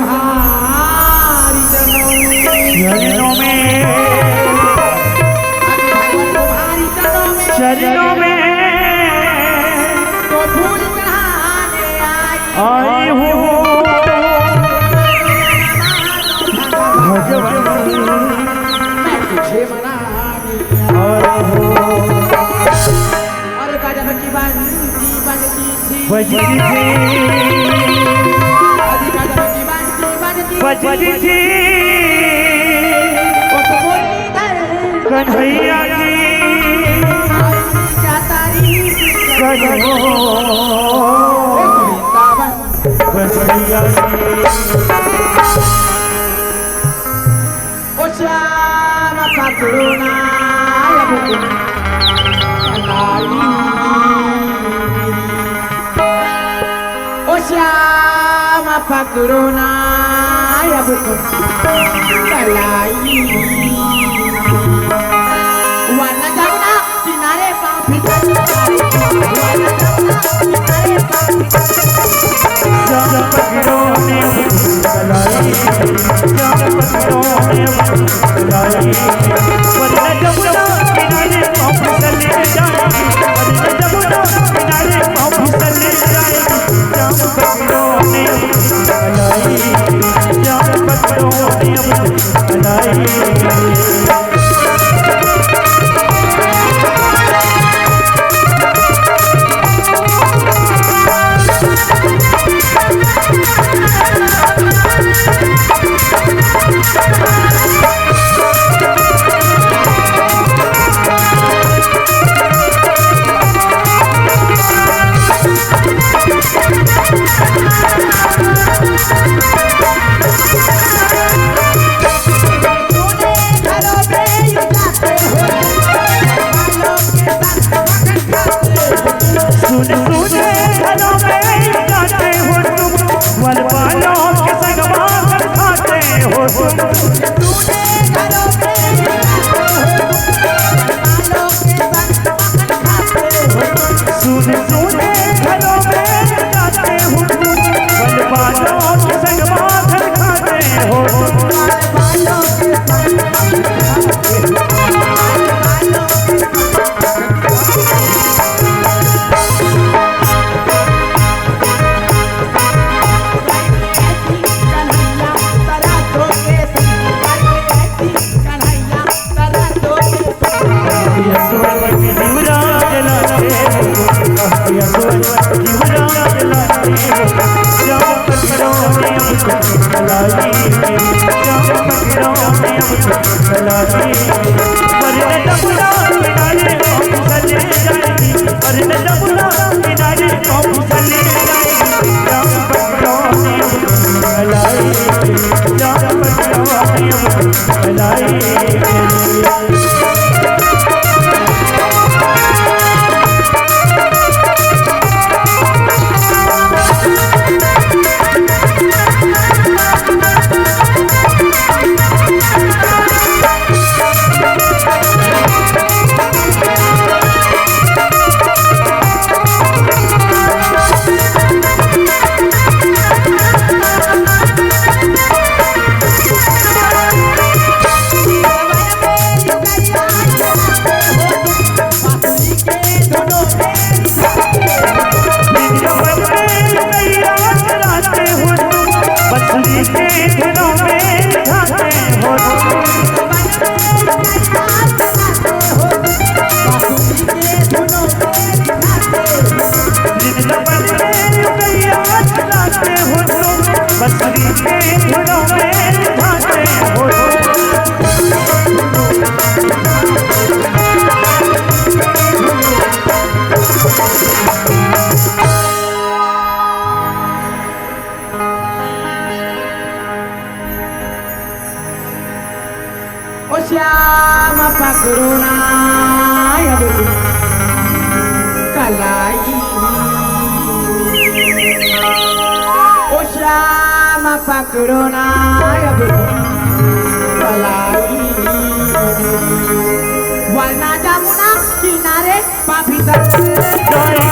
तुम्हारी चरणों में तुम्हारी चरणों में तो फूल चढ़ाने आई हूँ मैं तुझे मनाने और गजब की बंसी बजती थी बजती थी कन्हैया की करो कन्हैया की ओ श्याम पकड़ना ओ श्याम पकड़ना अब कलाई वाला जाऊना किनारे पापी वाला जाऊना किनारे पापी श्याम पकड़ो ने कलाई श्याम पकड़ो ने कलाई वरना जमुना किनारे पापी चले जाएगी वरना जमुना किनारे पापी चले जाएगी श्याम पकड़ो ने कलाई श्याम पकड़ो ने कलाई श्याम पकड़ना कलाई ओ श्याम पकड़ना कलाई वरना जमुना किनारे पापी किनारे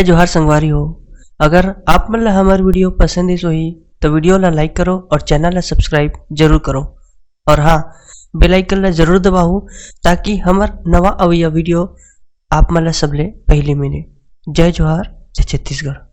जोहार संगवारी हो। अगर आप मन ला हमार वीडियो पसंद ही तो वीडियो ला लाइक करो और चैनल ला सब्सक्राइब जरूर करो। और हाँ, बेल आइकन ला जरूर दबाओ ताकि हमार नवा अवैया वीडियो आप मन ला सबले पहले मिले। जय जोहार, जय छत्तीसगढ़।